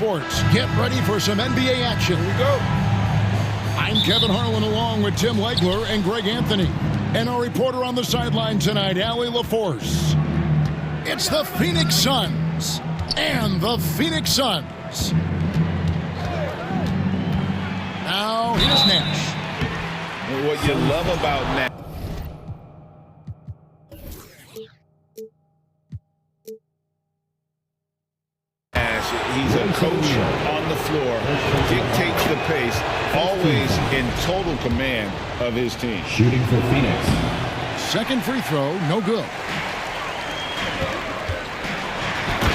Sports. Get ready for some NBA action. Here we go. I'm Kevin Harlan along with Tim Legler and Greg Anthony. And our reporter on the sideline tonight, Allie LaForce. It's the Phoenix Suns and the Phoenix Suns. Now here's Nash. What you love about Nash. He's a coach on the floor, dictates the pace, always in total command of his team. Shooting for Phoenix. Second free throw, no good.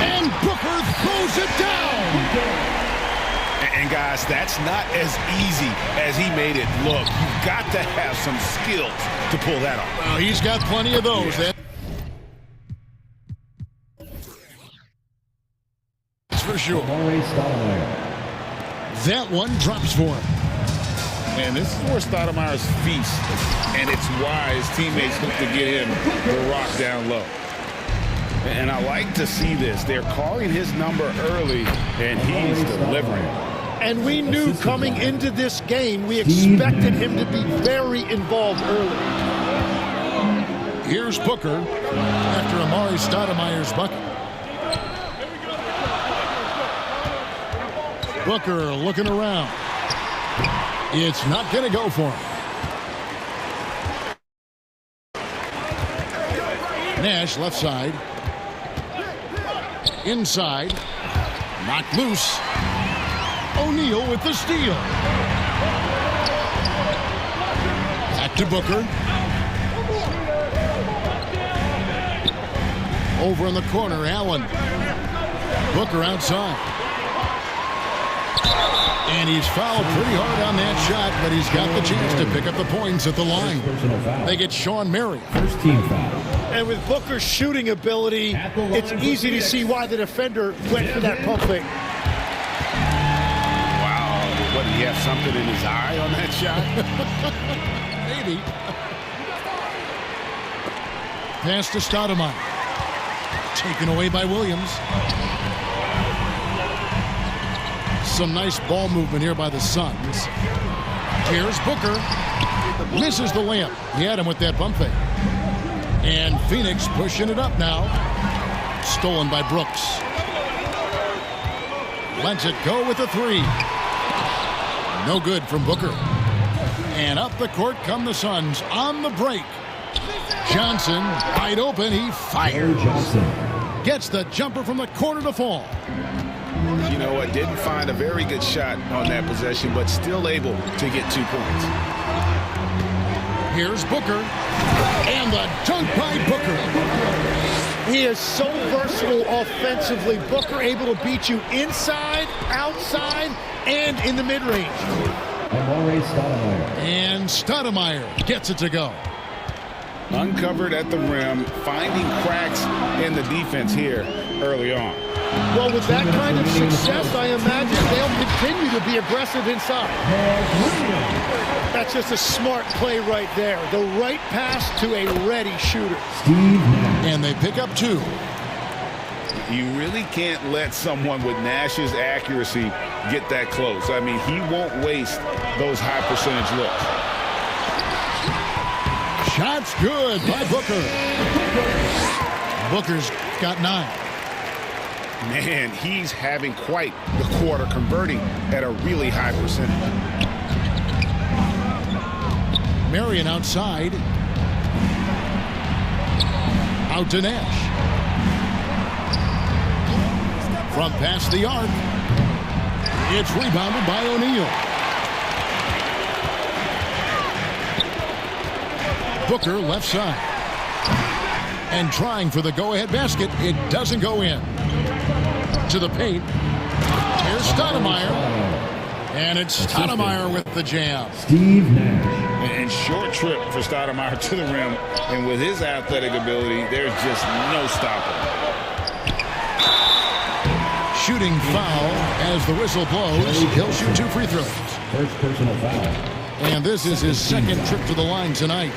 And Booker throws it down. And guys, that's not as easy as he made it look. You've got to have some skills to pull that off. Well, he's got plenty of those. Yeah. For sure. That one drops for him. And this is where Stoudemire's feast, and it's why his teammates look to get him the rock down low. And I like to see this. They're calling his number early, and he's delivering. And we knew coming into this game, we expected him to be very involved early. Here's Booker after Amari Stoudemire's bucket. Booker looking around. It's not going to go for him. Nash left side. Inside. Knocked loose. O'Neal with the steal. Back to Booker. Over in the corner, Allen. Booker outside. And he's fouled pretty hard on that shot, but he's got the chance to pick up the points at the line. They get Sean Mary. First team foul. And with Booker's shooting ability, it's easy to see why the defender went for that pump fake. Wow. What, did he have something in his eye on that shot? Maybe. Pass to Stoudemire. Taken away by Williams. Some nice ball movement here by the Suns. Here's Booker. Misses the layup. He had him with that bump fake. And Phoenix pushing it up now. Stolen by Brooks. Lets it go with a three. No good from Booker. And up the court come the Suns on the break. Johnson wide open. He fires. Gets the jumper from the corner to fall. You know what? Didn't find a very good shot on that possession, but still able to get 2 points. Here's Booker. And the dunk by Booker. He is so versatile offensively. Booker able to beat you inside, outside, and in the mid-range. And Stoudemire gets it to go. Uncovered at the rim, finding cracks in the defense here early on. Well, with that kind of success, I imagine they'll continue to be aggressive inside. That's just a smart play right there. The right pass to a ready shooter. And they pick up 2. You really can't let someone with Nash's accuracy get that close. I mean, he won't waste those high percentage looks. Shot's good by Booker. Booker's got 9. Man, he's having quite the quarter, converting at a really high percentage. Marion outside. Out to Nash. From past the arc. It's rebounded by O'Neal. Booker left side. And trying for the go-ahead basket. It doesn't go in. To the paint. Here's Stoudemire. And it's Stoudemire with the jam. Steve Nash. And short trip for Stoudemire to the rim. And with his athletic ability, there's just no stopping. Shooting foul as the whistle blows. He'll shoot 2 free throws. First personal foul. And this is his second trip to the line tonight.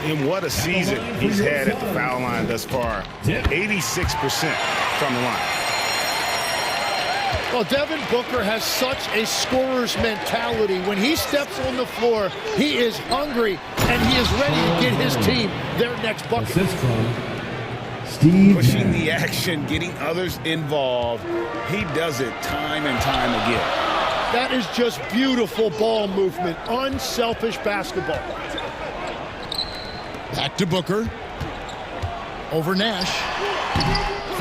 And what a season he's had at the foul line thus far. 86% from the line. Well, Devin Booker has such a scorer's mentality. When he steps on the floor, he is hungry, and he is ready to get his team their next bucket. Assist from Steve Pushing Nash. the action, getting others involved. He does it time and time again. That is just beautiful ball movement, unselfish basketball. Back to Booker. Over Nash.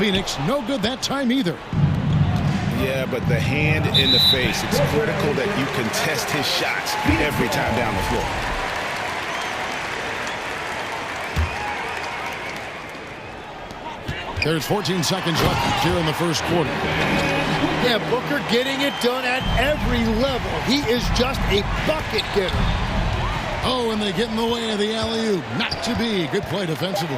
Phoenix, no good that time either. Yeah, but the hand in the face, it's critical that you contest his shots every time down the floor. There's 14 seconds left here in the first quarter. Yeah, Booker getting it done at every level. He is just a bucket getter. Oh, and they get in the way of the alley-oop. Not to be. Good play defensively.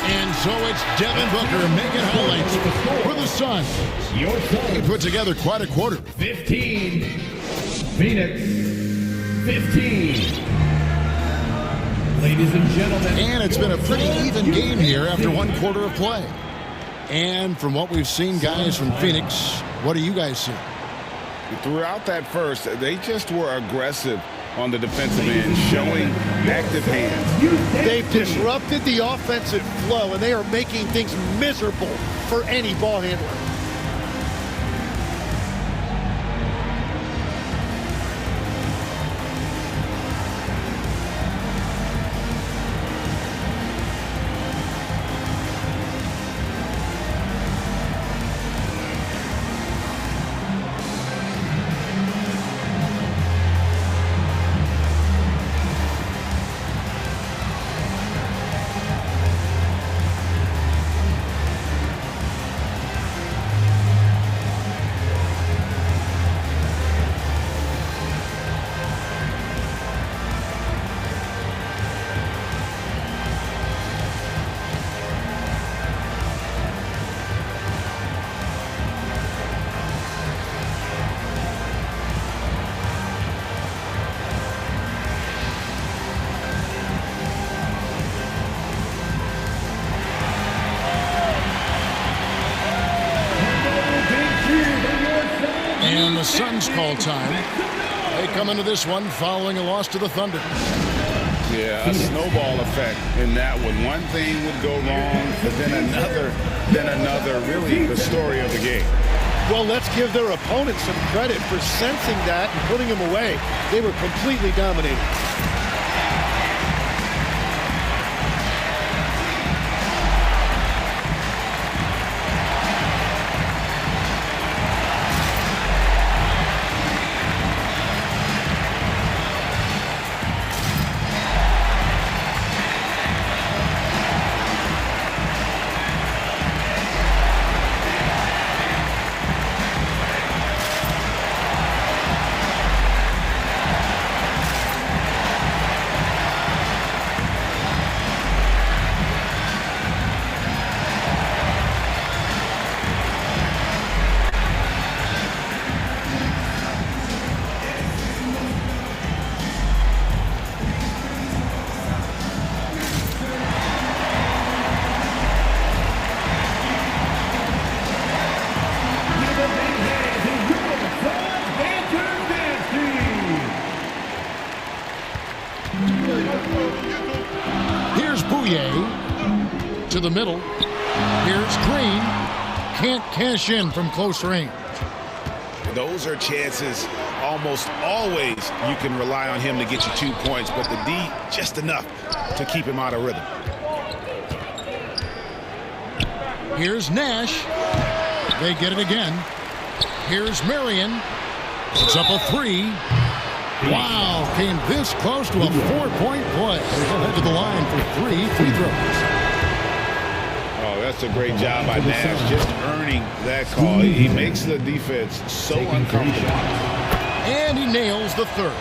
And so it's Devin Booker making highlights for the Suns. Your He Suns, put together quite a quarter. 15. Phoenix, 15. Ladies and gentlemen. And it's been a pretty even game here after one quarter of play. And from what we've seen, guys, from Phoenix, what do you guys see? Throughout that first, they just were aggressive on the defensive end, showing active hands. They've disrupted the offensive flow, and they are making things miserable for any ball handler. And the Suns call time. They come into this one following a loss to the Thunder. Yeah, a snowball effect in that one. One thing would go wrong, but then another. Really the story of the game. Well, let's give their opponents some credit for sensing that and putting them away. They were completely dominated. Here's Bouye to the middle. Here's Green. Can't cash in from close range. Those are chances almost always you can rely on him to get you 2 points, but the D just enough to keep him out of rhythm. Here's Nash. They get it again. Here's Marion. Puts up a three. Wow, came this close to a 4-point play. He'll head to the line for 3 free throws. Oh, that's a great job by Nash, just earning that call. He makes the defense so uncomfortable. And he nails the third.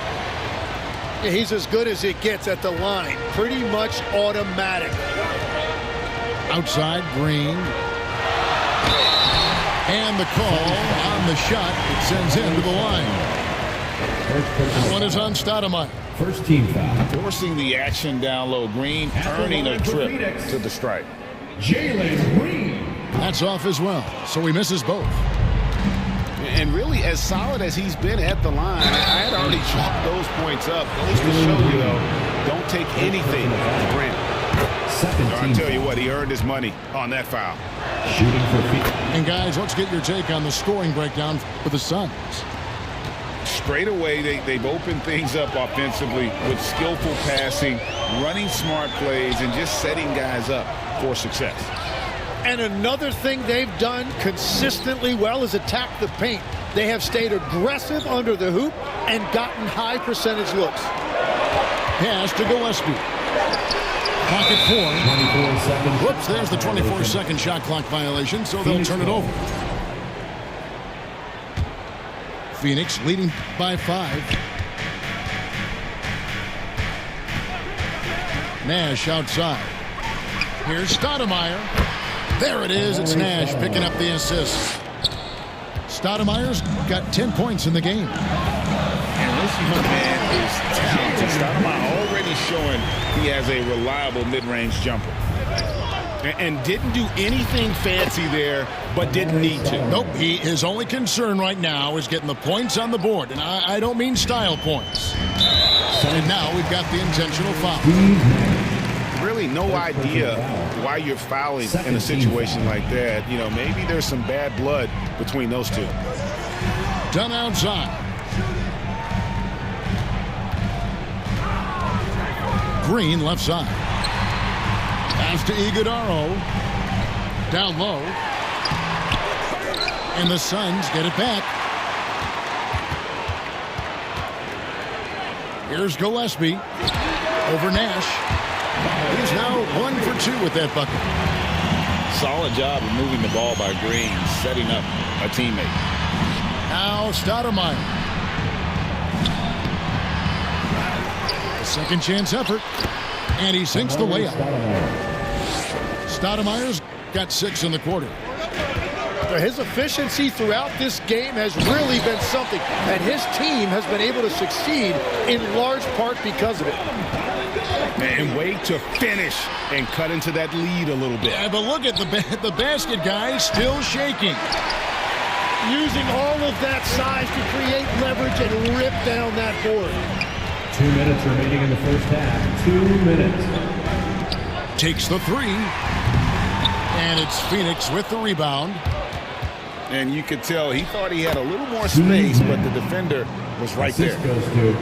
Yeah, he's as good as it gets at the line. Pretty much automatic. Outside, Green. And the call on the shot. It sends him to the line. That one is on Stoudemire. First team foul. Forcing the action down low. Green earning a trip to the stripe. Jalen Green. That's off as well, so he misses both. And really, as solid as he's been at the line, I had already chalked those points up. Goes to show you, though, don't take anything for granted. I'll tell you what, he earned his money on that foul. Shooting for Phoenix. And guys, let's get your take on the scoring breakdown for the Suns. Straight away, they've opened things up offensively with skillful passing, running smart plays, and just setting guys up for success. And another thing they've done consistently well is attack the paint. They have stayed aggressive under the hoop and gotten high percentage looks. Pass to Gillespie. Pocket 4. 24 seconds. Whoops, there's the 24-second shot clock violation, so they'll turn it over. Phoenix leading by 5. Nash outside. Here's Stoudemire. There it is. It's Nash picking up the assist. Stoudemire's got 10 points in the game. And this young man is talented. Stoudemire already showing he has a reliable mid-range jumper. And didn't do anything fancy there, but didn't need to. Nope, his only concern right now is getting the points on the board. And I don't mean style points. And now we've got the intentional foul. Really no idea why you're fouling in a situation like that. You know, maybe there's some bad blood between those two. Done outside. Green left side. Pass to Iguodaro. Down low. And the Suns get it back. Here's Gillespie. Over Nash. He's now 1 for 2 with that bucket. Solid job of moving the ball by Green, setting up a teammate. Now Stoudemire. A second chance effort. And he sinks the layup. Stoudemire's got 6 in the quarter. His efficiency throughout this game has really been something, and his team has been able to succeed in large part because of it. And wait to finish and cut into that lead a little bit. Yeah, but look at the basket guy still shaking. Using all of that size to create leverage and rip down that board. 2 minutes remaining in the first half. 2 minutes. Takes the 3. And it's Phoenix with the rebound. And you could tell he thought he had a little more space, but the defender was right there. Goes to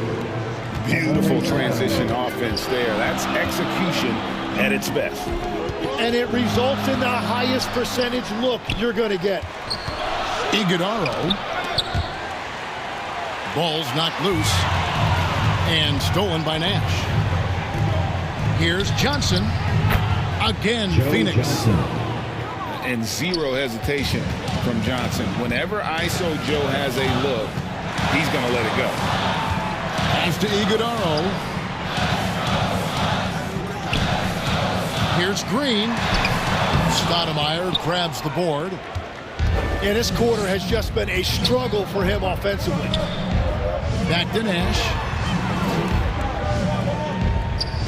Beautiful transition offense there. That's execution at its best. And it results in the highest percentage look you're going to get. Iguodaro. Ball's knocked loose. And stolen by Nash. Here's Johnson. Again, Phoenix. Johnson. And zero hesitation from Johnson. Whenever ISO Joe has a look, he's going to let it go. Pass to Iguodaro. Here's Green. Stoudemire grabs the board. And this quarter has just been a struggle for him offensively. Back to Nash.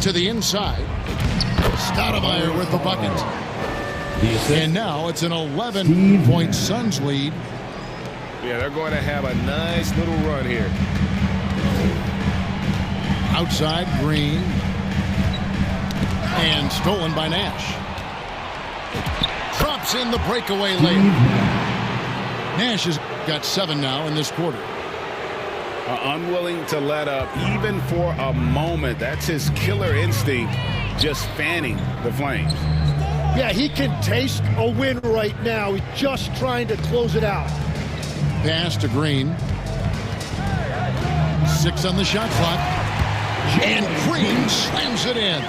To the inside. Stoudemire with the bucket. And now it's an 11-point Suns lead. Yeah, they're going to have a nice little run here. Outside, Green. And stolen by Nash. Drops in the breakaway layup. Nash has got 7 now in this quarter. Unwilling to let up even for a moment. That's his killer instinct, just fanning the flames. Yeah, he can taste a win right now. He's just trying to close it out. Pass to Green. 6 on the shot clock. And Green slams it in.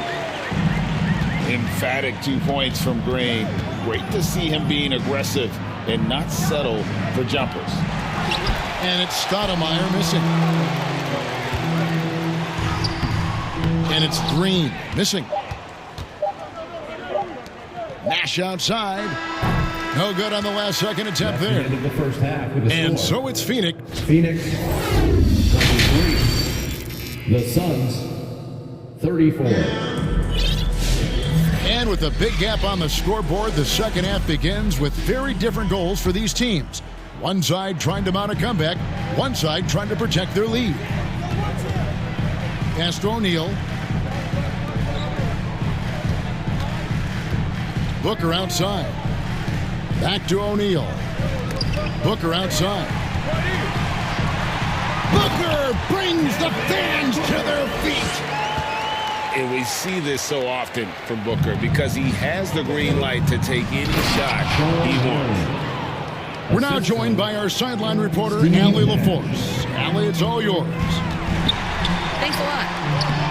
Emphatic 2 points from Green. Great to see him being aggressive and not settle for jumpers. And it's Stoudemire missing. And it's Green missing. Nash outside. No good on the last second attempt there. End of the first half with a And score. so it's Phoenix. Phoenix 23. The Suns 34. And And with a big gap on the scoreboard, the second half begins with very different goals for these teams. One side trying to mount a comeback, one side trying to protect their lead. Pass to O'Neal. Booker outside. Back to O'Neal. Booker outside. Booker brings the fans to their feet. And we see this so often from Booker because he has the green light to take any shot he wants. We're now joined by our sideline reporter, Allie LaForce. Allie, it's all yours. Thanks a lot.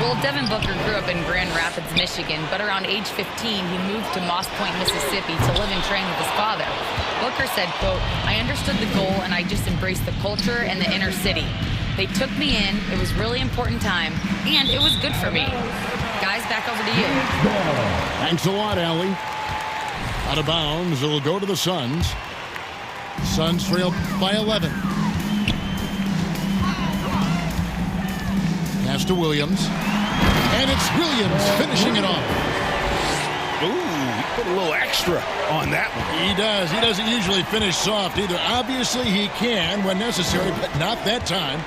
Well, Devin Booker grew up in Grand Rapids, Michigan, but around age 15, he moved to Moss Point, Mississippi to live and train with his father. Booker said, quote, "I understood the goal and I just embraced the culture and the inner city. They took me in, it was really important time, and it was good for me." Guys, back over to you. Thanks a lot, Allie. Out of bounds, it'll go to the Suns. Suns trail by 11. Pass to Williams. And it's Williams finishing it off. Ooh, he put a little extra on that one. He does. He doesn't usually finish soft either. Obviously, he can when necessary, but not that time.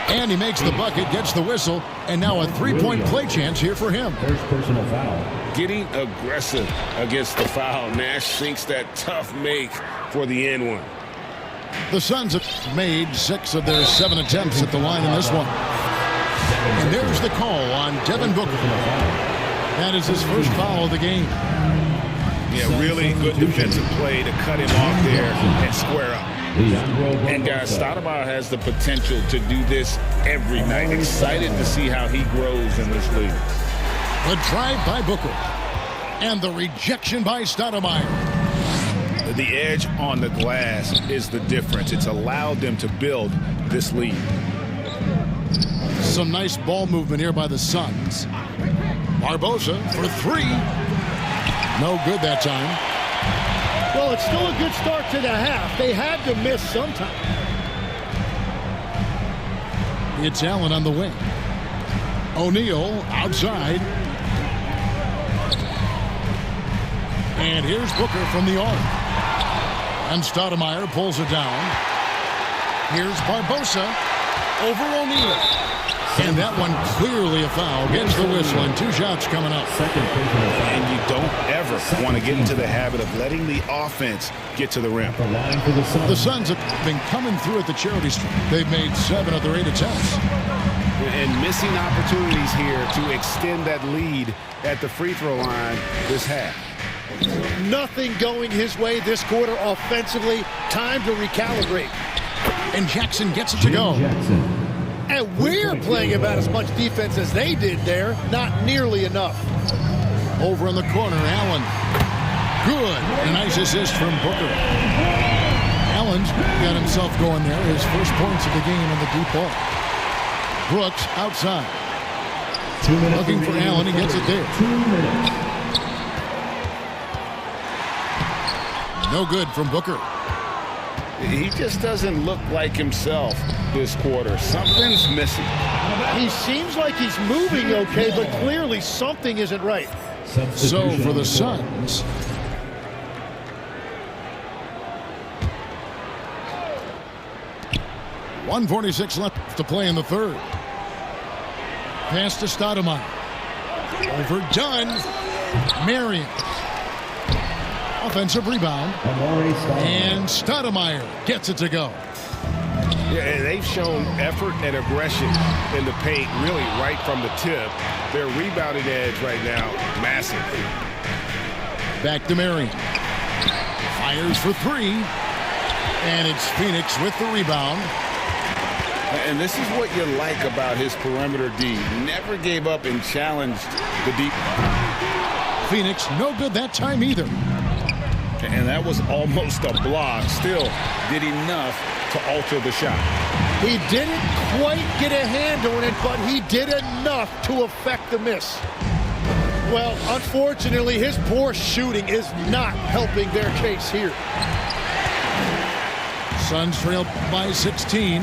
And he makes the bucket, gets the whistle, and now a three-point play chance here for him. There's personal foul. Getting aggressive against the foul. Nash sinks that tough make for the end one. The Suns have made 6 of their 7 attempts at the line in this one. And there's the call on Devin Booker. That is his first foul of the game. Yeah, really good defensive play to cut him off there and square up. And guys, Stoudemire has the potential to do this every night. Excited to see how he grows in this league. The drive by Booker. And the rejection by Stoudemire. The edge on the glass is the difference. It's allowed them to build this lead. Some nice ball movement here by the Suns. Barbosa for 3. No good that time. Well, it's still a good start to the half. They had to miss sometime. It's Allen on the wing. O'Neal outside. And here's Booker from the arc. And Stoudemire pulls it down. Here's Barbosa over O'Neal. And that one clearly a foul. Gets the whistle and 2 shots coming up. And you don't ever want to get into the habit of letting the offense get to the rim. The Suns have been coming through at the charity stripe. They've made 7 of their 8 attempts. And missing opportunities here to extend that lead at the free throw line this half. Nothing going his way this quarter offensively. Time to recalibrate. And Jackson gets it to go. And we're playing about as much defense as they did there. Not nearly enough. Over in the corner, Allen. Good. A nice assist from Booker. Allen's got himself going there. His first points of the game in the deep ball. Brooks outside. Looking for Allen. He gets it there. 2 minutes. No good from Booker. He just doesn't look like himself this quarter. Something's missing. He seems like he's moving okay, but clearly something isn't right. So for the Suns, .146 left to play in the third. Pass to Stoudemire. Overdone. Marion. Offensive rebound. And Stoudemire gets it to go. Yeah, and they've shown effort and aggression in the paint really right from the tip. Their rebounding edge right now, massive. Back to Marion. Fires for 3. And it's Phoenix with the rebound. And this is what you like about his perimeter D. Never gave up and challenged the deep. Phoenix no good that time either. And that was almost a block. Still did enough to alter the shot. He didn't quite get a hand on it, but he did enough to affect the miss. Well, unfortunately, his poor shooting is not helping their case here. Suns trail by 16.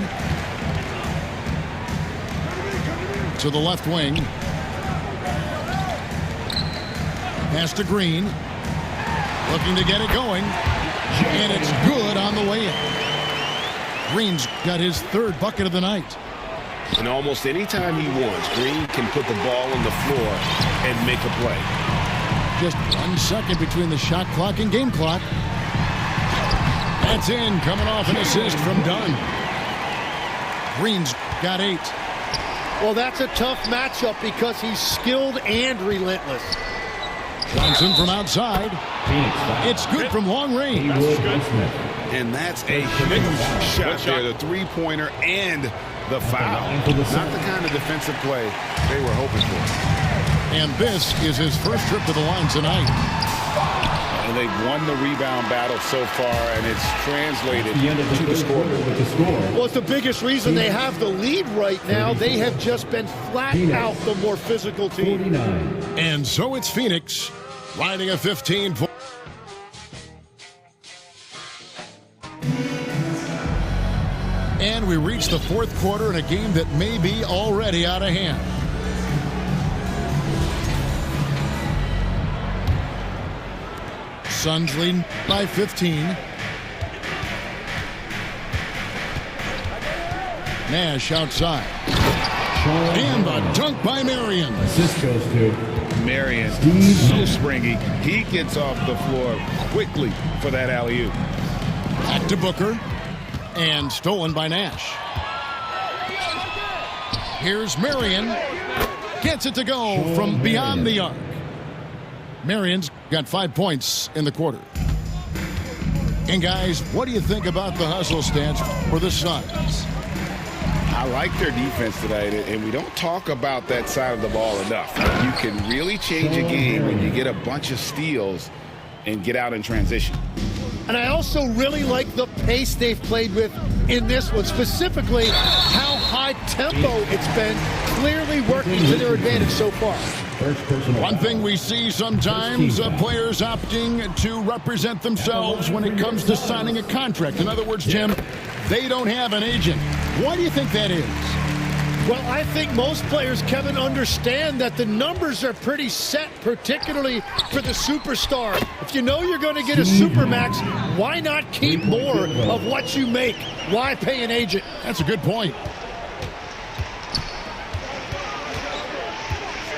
To the left wing. Pass to Green. Looking to get it going. And it's good on the way in. Green's got his third bucket of the night. And almost any time he wants, Green can put the ball on the floor and make a play. Just 1 second between the shot clock and game clock. That's in, coming off an assist from Dunn. Green's got 8. Well, that's a tough matchup because he's skilled and relentless. Johnson from outside. It's good from long range. And that's a huge shot there, the three-pointer and the foul. Not the kind of defensive play they were hoping for. And this is his first trip to the line tonight. And they've won the rebound battle so far, and it's translated to the score. Well, it's the biggest reason they have the lead right now. They have just been flat out the more physical team. And so it's Phoenix riding a 15-point. And we reach the fourth quarter in a game that may be already out of hand. Suns leading by 15. Nash outside. And the dunk by Marion. Assist goes to Marion, so springy. He gets off the floor quickly for that alley-oop. Back to Booker. And stolen by Nash. Here's Marion. Gets it to go from beyond the arc. Marion's got 5 points in the quarter. And guys, what do you think about the hustle stats for the Suns? I like their defense tonight, and we don't talk about that side of the ball enough. You can really change a game when you get a bunch of steals and get out in transition. And I also really like the pace they've played with in this one, specifically how high tempo it's been, clearly working to their advantage so far. One thing we see sometimes, players opting to represent themselves when it comes to signing a contract. In other words, Jim, they don't have an agent. Why do you think that is? Well, I think most players, Kevin, understand that the numbers are pretty set, particularly for the superstar. If you know you're going to get a supermax, why not keep more of what you make? Why pay an agent? That's a good point.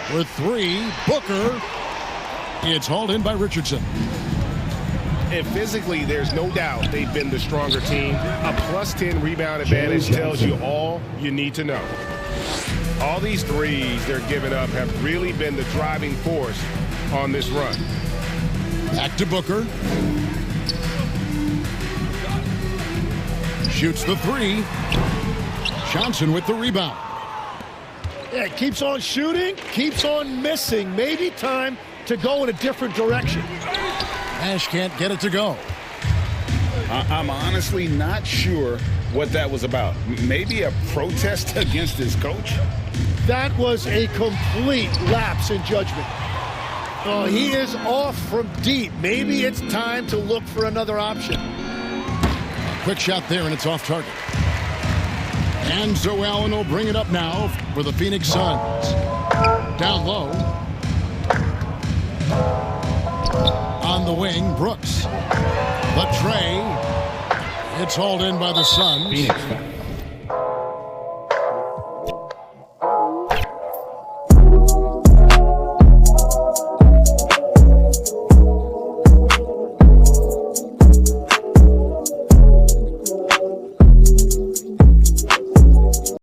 For 3, Booker. It's hauled in by Richardson. And physically, there's no doubt they've been the stronger team. A +10 rebound advantage tells you all you need to know. All these threes they're giving up have really been the driving force on this run. Back to Booker. Shoots the 3. Johnson with the rebound. Yeah, keeps on shooting, keeps on missing. Maybe time to go in a different direction. Nash can't get it to go. I'm honestly not sure what that was about. Maybe a protest against his coach? That was a complete lapse in judgment. Oh, he is off from deep. Maybe it's time to look for another option. Quick shot there, and it's off target. And so Allen will bring it up now for the Phoenix Suns. Down low. On the wing, Brooks. The tray. It's hauled in by the Suns. Phoenix